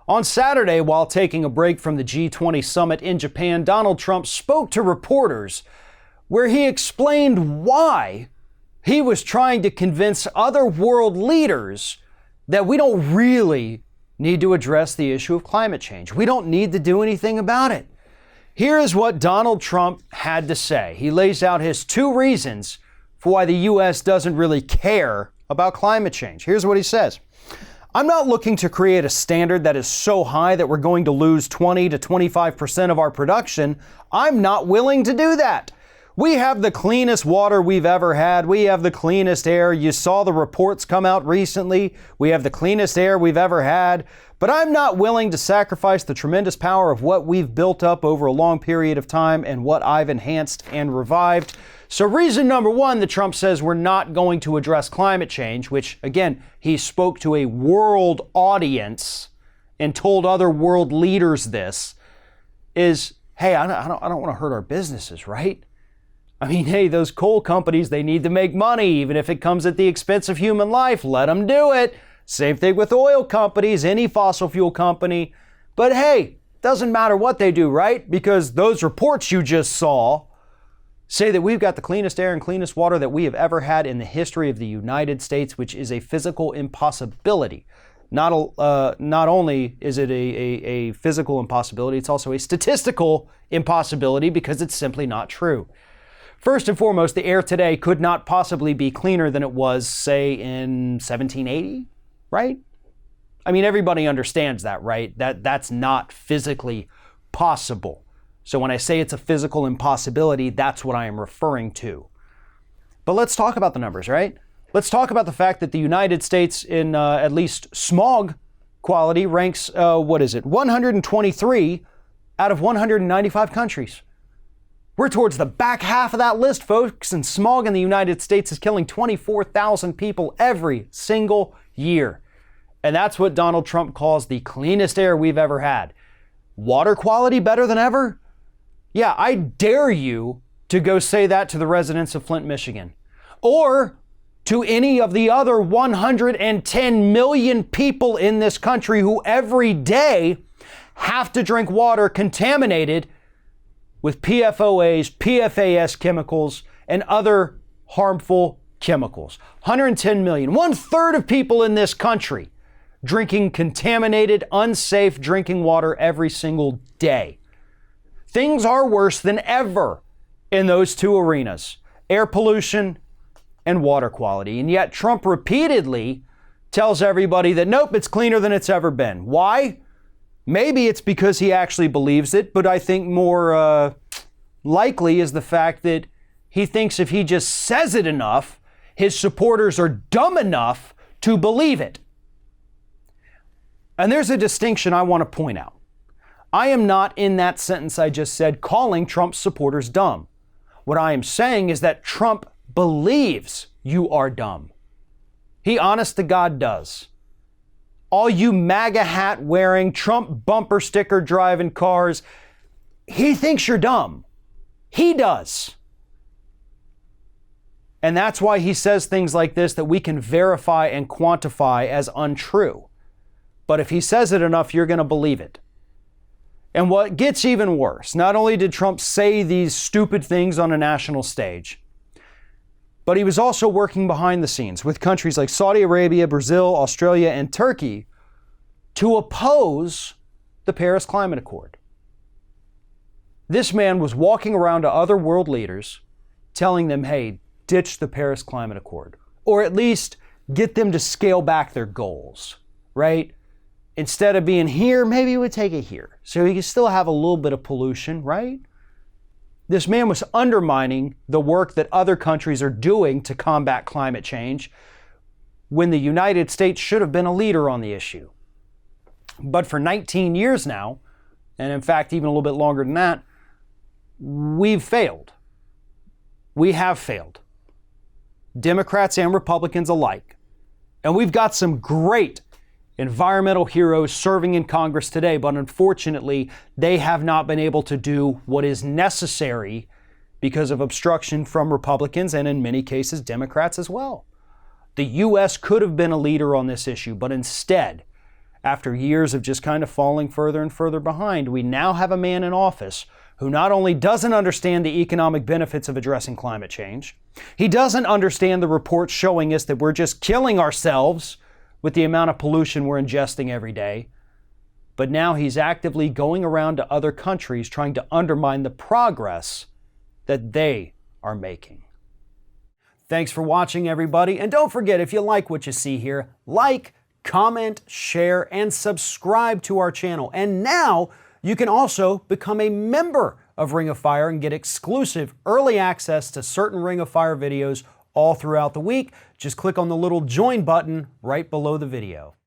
On Saturday, while taking a break from the G20 summit in Japan, Donald Trump spoke to reporters where he explained why he was trying to convince other world leaders that we don't really need to address the issue of climate change. We don't need to do anything about it. Here is what Donald Trump had to say. He lays out his two reasons for why the U.S. doesn't really care about climate change. Here's what he says. I'm not looking to create a standard that is so high that we're going to lose 20 to 25% of our production. I'm not willing to do that. We have the cleanest water we've ever had. We have the cleanest air. You saw the reports come out recently. We have the cleanest air we've ever had. But I'm not willing to sacrifice the tremendous power of what we've built up over a long period of time and what I've enhanced and revived. So reason number one that Trump says we're not going to address climate change, which again, he spoke to a world audience and told other world leaders this, is, hey, I don't want to hurt our businesses, right? I mean, hey, those coal companies, they need to make money, even if it comes at the expense of human life. Let them do it. Same thing with oil companies, any fossil fuel company. But hey, doesn't matter what they do, right? Because those reports you just saw say that we've got the cleanest air and cleanest water that we have ever had in the history of the United States, which is a physical impossibility. Not only is it a physical impossibility, it's also a statistical impossibility because it's simply not true. First and foremost, the air today could not possibly be cleaner than it was, say, in 1780, right? I mean, everybody understands that, right? That's not physically possible. So when I say it's a physical impossibility, that's what I am referring to. But let's talk about the numbers, right? Let's talk about the fact that the United States in at least smog quality ranks, 123 out of 195 countries. We're towards the back half of that list, folks, and smog in the United States is killing 24,000 people every single year. And that's what Donald Trump calls the cleanest air we've ever had. Water quality better than ever? Yeah, I dare you to go say that to the residents of Flint, Michigan, or to any of the other 110 million people in this country who every day have to drink water contaminated with PFOAs, PFAS chemicals, and other harmful chemicals. 110 million, 1/3 of people in this country drinking contaminated, unsafe drinking water every single day. Things are worse than ever in those two arenas, air pollution and water quality. And yet Trump repeatedly tells everybody that, nope, it's cleaner than it's ever been. Why? Maybe it's because he actually believes it, but I think more likely is the fact that he thinks if he just says it enough, his supporters are dumb enough to believe it. And there's a distinction I want to point out. I am not, in that sentence I just said, calling Trump's supporters dumb. What I am saying is that Trump believes you are dumb. He honest to God does. All you MAGA hat wearing, Trump bumper sticker driving cars, he thinks you're dumb. He does. And that's why he says things like this that we can verify and quantify as untrue. But if he says it enough, you're going to believe it. And what gets even worse, not only did Trump say these stupid things on a national stage, but he was also working behind the scenes with countries like Saudi Arabia, Brazil, Australia, and Turkey to oppose the Paris Climate Accord. This man was walking around to other world leaders telling them, hey, ditch the Paris Climate Accord, or at least get them to scale back their goals, right? Instead of being here, maybe we would take it here. So you can still have a little bit of pollution, right? This man was undermining the work that other countries are doing to combat climate change when the United States should have been a leader on the issue. But for 19 years now, and in fact, even a little bit longer than that, we've failed. We have failed. Democrats and Republicans alike. And we've got some great environmental heroes serving in Congress today, but unfortunately, they have not been able to do what is necessary because of obstruction from Republicans and in many cases, Democrats as well. The U.S. could have been a leader on this issue, but instead, After years of just kind of falling further and further behind, we now have a man in office who not only doesn't understand the economic benefits of addressing climate change, he doesn't understand the reports showing us that we're just killing ourselves with the amount of pollution we're ingesting every day, but now he's actively going around to other countries trying to undermine the progress that they are making. Thanks for watching, everybody, and don't forget, if you like what you see here, like, comment, share, and subscribe to our channel. And now you can also become a member of Ring of Fire and get exclusive early access to certain Ring of Fire videos all throughout the week. Just click on the little join button right below the video.